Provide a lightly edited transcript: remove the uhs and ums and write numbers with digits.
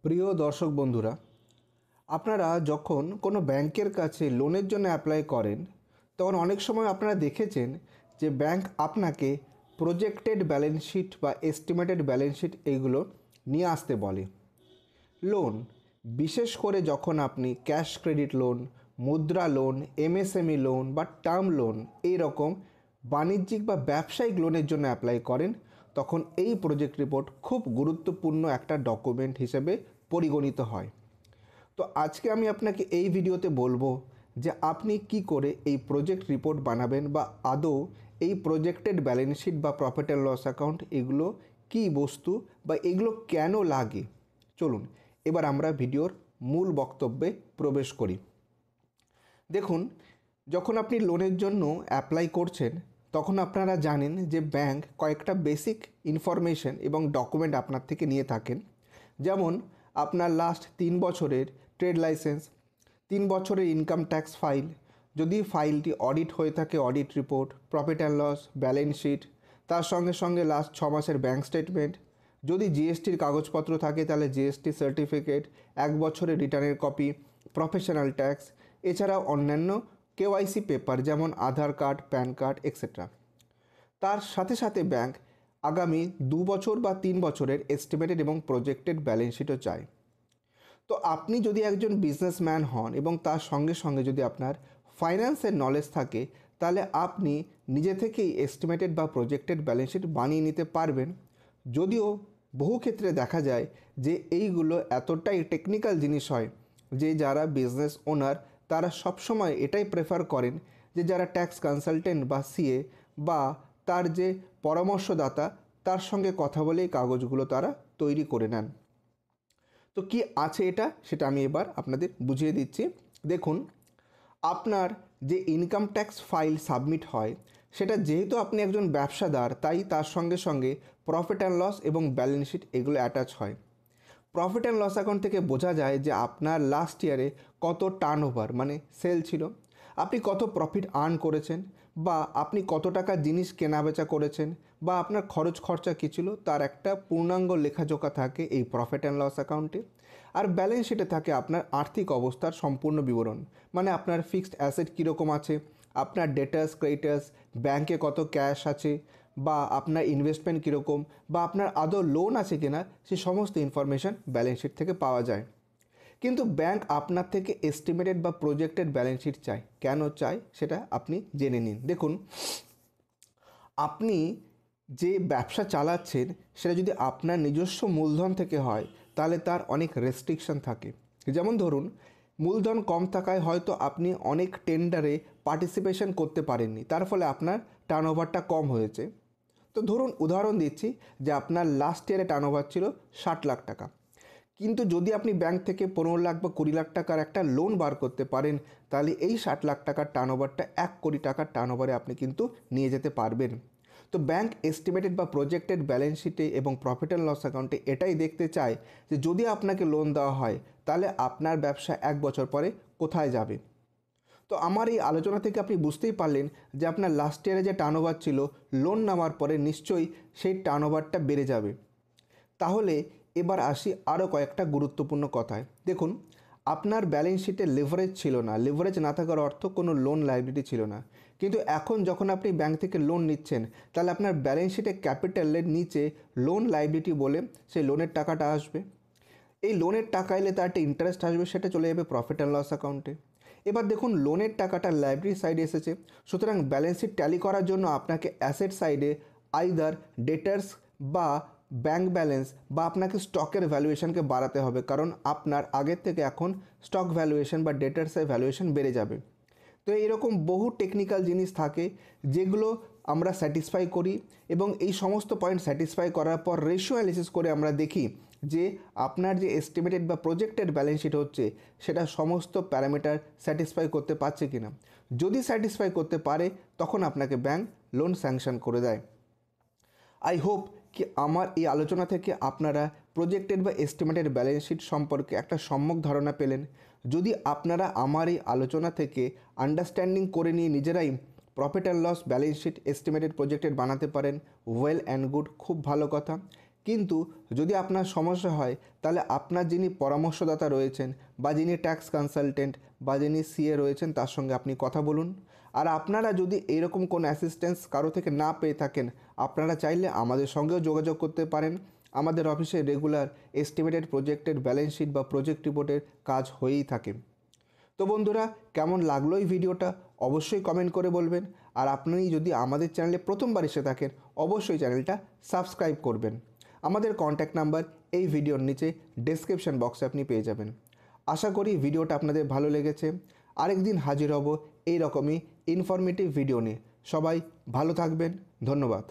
প্রিয় দর্শক বন্ধুরা, আপনারা যখন কোনো ব্যাংকের কাছে লোনের জন্য অ্যাপ্লাই করেন তখন অনেক সময় আপনারা দেখেছেন যে ব্যাংক আপনাকে প্রজেক্টেড ব্যালেন্স শিট বা এস্টিমেটেড ব্যালেন্স শিট এইগুলো নিয়ে আসতে বলে। লোন, বিশেষ করে যখন আপনি ক্যাশ ক্রেডিট লোন, মুদ্রা লোন, এমএসএমই লোন বা টার্ম লোন এই রকম বাণিজ্যিক বা ব্যবসায়িক লোনের জন্য অ্যাপ্লাই করেন, তখন এই প্রজেক্ট রিপোর্ট খুব গুরুত্বপূর্ণ একটা ডকুমেন্ট হিসেবে পরিগণিত হয়। তো আজকে আমি আপনাকে এই ভিডিওতে বলবো যে আপনি কি করে এই প্রজেক্ট রিপোর্ট বানাবেন বা আদৌ এই প্রজেক্টেড ব্যালেন্স শিট বা প্রফিট অ্যান্ড লস অ্যাকাউন্ট এগুলো কী বস্তু বা এগুলো কেন লাগে। চলুন এবার আমরা ভিডিওর মূল বক্তব্যে প্রবেশ করি। দেখুন, যখন আপনি লোনের জন্য অ্যাপ্লাই করছেন তখন আপনারা জানেন যে ব্যাংক কয়েকটা বেসিক ইনফরমেশন এবং ডকুমেন্ট আপনার থেকে নিয়ে থাকেন। যেমন আপনার লাস্ট 3 বছরের ট্রেড লাইসেন্স, 3 বছরের ইনকাম ট্যাক্স ফাইল, যদি ফাইলটি অডিট হয়ে থাকে audit report, profit and loss, balance sheet, তার সঙ্গে সঙ্গে লাস্ট 6 মাসের ব্যাঙ্ক স্টেটমেন্ট, যদি জিএসটির কাগজপত্র থাকে তাহলে জিএসটি সার্টিফিকেট, 1 বছরের রিটার্নের কপি, প্রফেশনাল ট্যাক্স, এছাড়াও অন্যান্য কেওয়াইসি পেপার যেমন আধার কার্ড, প্যান কার্ড এক্সেট্রা। তার সাথে সাথে ব্যাংক আগামী 2 বছর বা 3 বছরের এস্টিমেটেড এবং প্রজেক্টেড ব্যালেন্স শিটও চায়। তো আপনি যদি একজন বিজনেসম্যান হন এবং তার সঙ্গে সঙ্গে যদি আপনার ফাইন্যান্সের নলেজ থাকে তাহলে আপনি নিজে থেকেই এস্টিমেটেড বা প্রজেক্টেড ব্যালেন্স শিট বানিয়ে নিতে পারবেন। যদিও বহু ক্ষেত্রে দেখা যায় যে এইগুলো এতটাই টেকনিক্যাল জিনিস হয় যে যারা বিজনেস ওনার তারা সবসময় এটাই প্রেফার করেন যে যারা ট্যাক্স কনসালটেন্ট বা সিএ বা তার যে পরামর্শদাতা তার সঙ্গে কথা বলেই কাগজগুলো তারা তৈরি করে নেন। তো কি আছে এটা, সেটা আমি এবার আপনাদের বুঝিয়ে দিচ্ছি। দেখুন, আপনার যে ইনকাম ট্যাক্স ফাইল সাবমিট হয় সেটা যেহেতু আপনি একজন ব্যবসাদার তাই তার সঙ্গে সঙ্গে প্রফিট অ্যান্ড লস এবং ব্যালেন্স শিট এগুলো অ্যাটাচ হয়। প্রফিট অ্যান্ড লস অ্যাকাউন্ট থেকে বোঝা যায় যে আপনার লাস্ট ইয়ারে কত টার্নওভার মানে সেল ছিল, আপনি কত প্রফিট আর্ন করেছেন, বা আপনি কত টাকা জিনিস কেনাবেচা করেছেন, বা আপনার খরচ খরচা কী ছিল তার একটা পূর্ণাঙ্গ লেখাজোখা থাকে এই প্রফিট অ্যান্ড লস অ্যাকাউন্টে। আর ব্যালেন্স শিটে থাকে আপনার আর্থিক অবস্থার সম্পূর্ণ বিবরণ, মানে আপনার ফিক্সড অ্যাসেট কীরকম আছে, আপনার ডেটার্স ক্রেডিটার্স, ব্যাংকে কত ক্যাশ আছে, বা আপনার ইনভেস্টমেন্ট কীরকম, বা আপনার আদৌ লোন আছে কিনা, সে সমস্ত ইনফরমেশান ব্যালেন্স শিট থেকে পাওয়া যায়। কিন্তু ব্যাংক আপনার থেকে এস্টিমেটেড বা প্রজেক্টেড ব্যালেন্স শিট চায়। কেন চায় সেটা আপনি জেনে নিন। দেখুন, আপনি যে ব্যবসা চালাচ্ছেন সেটা যদি আপনার নিজস্ব মূলধন থেকে হয় তাহলে তার অনেক রেস্ট্রিকশন থাকে। যেমন ধরুন, মূলধন কম থাকায় হয়তো আপনি অনেক টেন্ডারে পার্টিসিপেশন করতে পারেননি, তার ফলে আপনার টার্নওভারটা কম হয়েছে। তো ধরুন উদাহরণ দিচ্ছি যে আপনার লাস্ট ইয়ারে টার্নওভার ছিল 60 লাখ টাকা, কিন্তু যদি আপনি ব্যাংক থেকে 15 লাখ বা 20 লাখ টাকার একটা লোন বার করতে পারেন তাহলে এই 60 লাখ টাকার টার্নওভারটা 1 কোটি টাকার টার্নওভারে আপনি কিন্তু নিয়ে যেতে পারবেন। তো ব্যাংক এস্টিমেটেড বা প্রজেক্টেড ব্যালেন্স শিটে এবং প্রফিট অ্যান্ড লস অ্যাকাউন্টে এটাই দেখতে চায় যে যদি আপনাকে লোন দেওয়া হয় তাহলে আপনার ব্যবসা 1 বছর পরে কোথায় যাবে। তো আমার এই আলোচনা থেকে আপনি বুঝতেই পারলেন যে আপনার লাস্ট ইয়ারে যে টার্নওভার ছিল লোন নেওয়ার পরে নিশ্চয়ই সেই টার্নওভারটা বেড়ে যাবে। তাহলে এবার আসি আরও কয়েকটা গুরুত্বপূর্ণ কথায়। দেখুন, আপনার ব্যালেন্স শিটে লিভারেজ ছিল না, লিভারেজ না থাকার অর্থ কোনো লোন লাইবিলিটি ছিল না। কিন্তু এখন যখন আপনি ব্যাংক থেকে লোন নিচ্ছেন তাহলে আপনার ব্যালেন্স শিটে ক্যাপিটালের নিচে লোন লাইবিলিটি বলে সেই লোনের টাকাটা আসবে। এই লোনের টাকা এলে তার একটা ইন্টারেস্ট আসবে, সেটা চলে যাবে প্রফিট অ্যান্ড লস অ্যাকাউন্টে। এবার দেখুন, লোনের টাকাটা লাইবিলিটি সাইডে এসেছে, সুতরাং ব্যালেন্স শিট ট্যালি করার জন্য আপনাকে অ্যাসেট সাইডে আইদার ডেটার্স বা ব্যাংক ব্যালেন্স বা আপনাকে স্টকের ভ্যালুয়েশনকে বাড়াতে হবে, কারণ আপনার আগের থেকে এখন স্টক ভ্যালুয়েশন বা ডেটার্সের ভ্যালুয়েশন বেড়ে যাবে। তো এরকম বহু টেকনিক্যাল জিনিস থাকে যেগুলো আমরা স্যাটিসফাই করি এবং এই সমস্ত পয়েন্ট স্যাটিসফাই করার পর রেশিও অ্যানালিসিস করে আমরা দেখি যে আপনার যে এস্টিমেটেড বা প্রজেক্টেড ব্যালেন্স শিট হচ্ছে সেটা সমস্ত প্যারামিটার স্যাটিসফাই করতে পারছে কিনা। যদি স্যাটিসফাই করতে পারে তখন আপনাকে ব্যাংক লোন স্যাংশন করে দেয়। আই হোপ কি আমার এই আলোচনা থেকে আপনারা প্রজেক্টেড বা এস্টিমেটেড ব্যালেন্স শিট সম্পর্কে একটা সম্যক ধারণা পেলেন। যদি আপনারা আমার এই আলোচনা থেকে আন্ডারস্ট্যান্ডিং করে নিয়ে নিজেরাই profit and loss balance sheet estimated projected বানাতে পারেন, ওয়েল অ্যান্ড গুড, খুব ভালো কথা। কিন্তু যদি আপনার সমস্যা হয় তাহলে আপনার যিনি পরামর্শদাতা রয়েছেন বা যিনি ট্যাক্স কনসালটেন্ট বা যিনি সিএ রয়েছেন তার সঙ্গে আপনি কথা বলুন। আর আপনারা যদি এরকম কোনো অ্যাসিস্ট্যান্স কারো থেকে না পেয়ে থাকেন, আপনারা চাইলে আমাদের সঙ্গেও যোগাযোগ করতে পারেন। আমাদের অফিসে রেগুলার এস্টিমেটেড প্রজেক্টের ব্যালেন্স শিট বা প্রজেক্ট রিপোর্টের কাজ হয়েই থাকে। তো বন্ধুরা, কেমন লাগলো এই ভিডিওটা অবশ্যই কমেন্ট করে বলবেন। আর আপনি যদি আমাদের চ্যানেলে প্রথমবার এসে থাকেন অবশ্যই চ্যানেলটা সাবস্ক্রাইব করবেন। আমাদের কন্ট্যাক্ট নাম্বার এই ভিডিওর নিচে ডেসক্রিপশন বক্সে আপনি পেয়ে যাবেন। আশা করি ভিডিওটা আপনাদের ভালো লেগেছে। আরেকদিন হাজির হব এই রকমই ইনফরমেটিভ ভিডিও নিয়ে। সবাই ভালো থাকবেন। ধন্যবাদ।